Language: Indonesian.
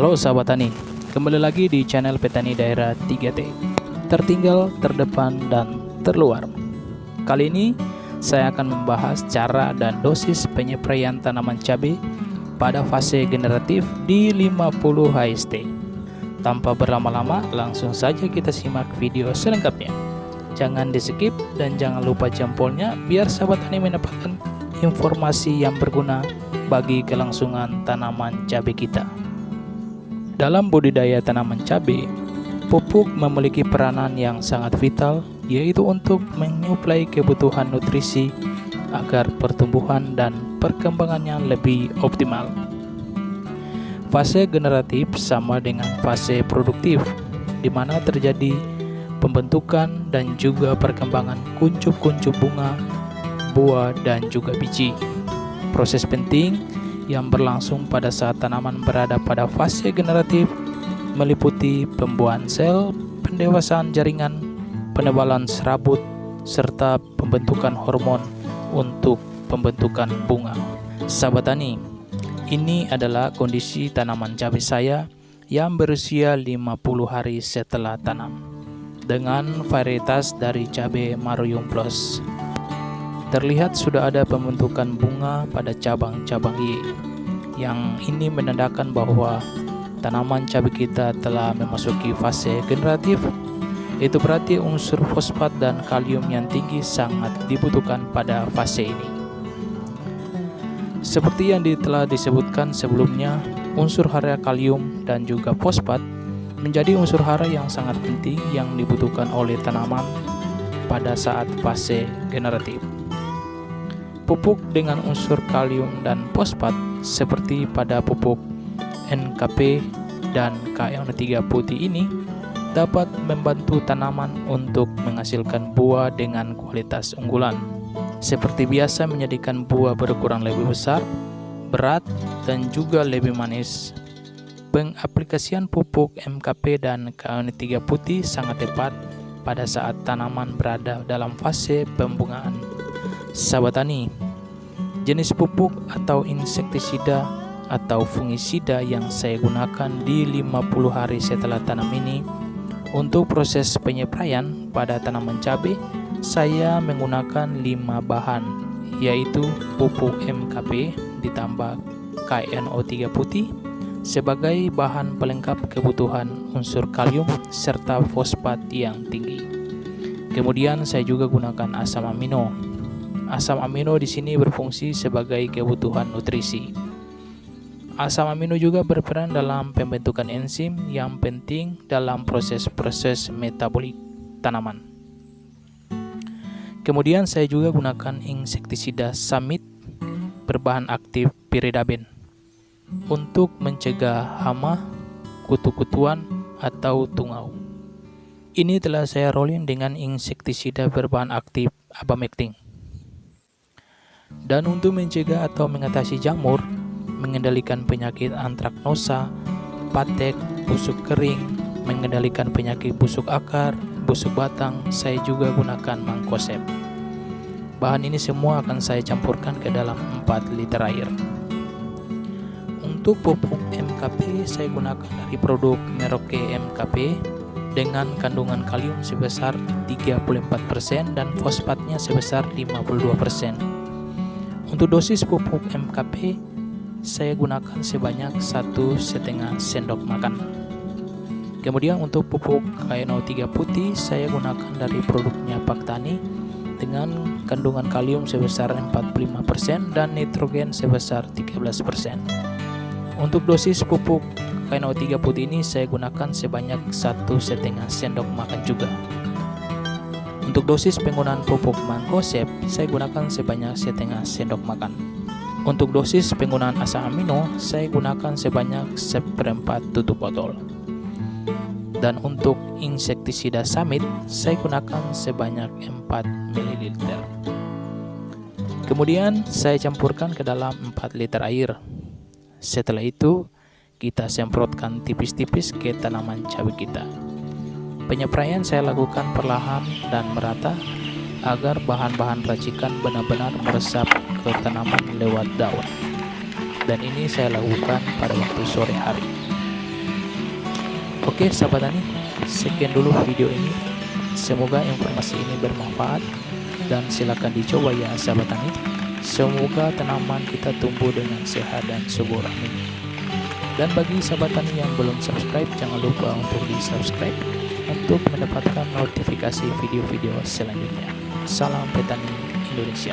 Halo sahabat tani, kembali lagi di channel Petani Daerah 3T, tertinggal, terdepan, dan terluar. Kali ini saya akan membahas cara dan dosis penyepraian tanaman cabai pada fase generatif di 50 HST. Tanpa berlama-lama, langsung saja kita simak video selengkapnya. Jangan di skip dan jangan lupa jempolnya biar sahabat tani mendapatkan informasi yang berguna bagi kelangsungan tanaman cabai kita. Dalam budidaya tanaman cabai, pupuk memiliki peranan yang sangat vital, yaitu untuk menyuplai kebutuhan nutrisi agar pertumbuhan dan perkembangannya lebih optimal. Fase generatif sama dengan fase produktif, di mana terjadi pembentukan dan juga perkembangan kuncup-kuncup bunga, buah, dan juga biji. Proses penting yang berlangsung pada saat tanaman berada pada fase generatif meliputi pembuahan sel, pendewasaan jaringan, penebalan serabut, serta pembentukan hormon untuk pembentukan bunga. Sahabat tani, ini adalah kondisi tanaman cabai saya yang berusia 50 hari setelah tanam dengan varietas dari cabai Maruyung Plus. Terlihat sudah ada pembentukan bunga pada cabang-cabang Y. Yang ini menandakan bahwa tanaman cabai kita telah memasuki fase generatif. Itu berarti unsur fosfat dan kalium yang tinggi sangat dibutuhkan pada fase ini. Seperti yang telah disebutkan sebelumnya, unsur hara kalium dan juga fosfat menjadi unsur hara yang sangat penting yang dibutuhkan oleh tanaman pada saat fase generatif. Pupuk dengan unsur kalium dan fosfat seperti pada pupuk NKP dan KN3 putih ini dapat membantu tanaman untuk menghasilkan buah dengan kualitas unggulan. Seperti biasa menjadikan buah berukuran lebih besar, berat, dan juga lebih manis. Pengaplikasian pupuk MKP dan KN3 putih sangat tepat pada saat tanaman berada dalam fase pembungaan. Sahabat tani, jenis pupuk atau insektisida atau fungisida yang saya gunakan di 50 hari setelah tanam ini untuk proses penyepraian pada tanaman cabai, saya menggunakan 5 bahan, yaitu pupuk MKP ditambah KNO3 putih sebagai bahan pelengkap kebutuhan unsur kalium serta fosfat yang tinggi. Kemudian saya juga gunakan asam amino. Asam amino di sini berfungsi sebagai kebutuhan nutrisi. Asam amino juga berperan dalam pembentukan enzim yang penting dalam proses-proses metabolik tanaman. Kemudian saya juga gunakan insektisida Samit berbahan aktif piridaben untuk mencegah hama, kutu-kutuan, atau tungau. Ini telah saya rolling dengan insektisida berbahan aktif abamectin. Dan untuk mencegah atau mengatasi jamur, mengendalikan penyakit antraknosa, patek, busuk kering, mengendalikan penyakit busuk akar, busuk batang, saya juga gunakan Mancozeb. Bahan ini semua akan saya campurkan ke dalam 4 liter air. Untuk pupuk MKP, saya gunakan dari produk Merauke MKP dengan kandungan kalium sebesar 34% dan fosfatnya sebesar 52%. Untuk dosis pupuk MKP, saya gunakan sebanyak 1,5 sendok makan. Kemudian untuk pupuk KNO3 putih, saya gunakan dari produknya Paktani dengan kandungan kalium sebesar 45% dan nitrogen sebesar 13%. Untuk dosis pupuk KNO3 putih ini saya gunakan sebanyak 1,5 sendok makan juga. Untuk dosis penggunaan pupuk Mancozeb, saya gunakan sebanyak 1,5 sendok makan. Untuk dosis penggunaan asam amino, saya gunakan sebanyak 1/4 tutup botol. Dan untuk insektisida Samit, saya gunakan sebanyak 4 ml. Kemudian saya campurkan ke dalam 4 liter air. Setelah itu, kita semprotkan tipis-tipis ke tanaman cabai kita. Penyepraian saya lakukan perlahan dan merata agar bahan-bahan racikan benar-benar meresap ke tanaman lewat daun. Dan ini saya lakukan pada waktu sore hari. Oke sahabat tani, sekian dulu video ini. Semoga informasi ini bermanfaat dan silakan dicoba ya sahabat tani. Semoga tanaman kita tumbuh dengan sehat dan subur, amin. Dan bagi sahabat tani yang belum subscribe, jangan lupa untuk di subscribe untuk mendapatkan notifikasi video-video selanjutnya. Salam petani Indonesia.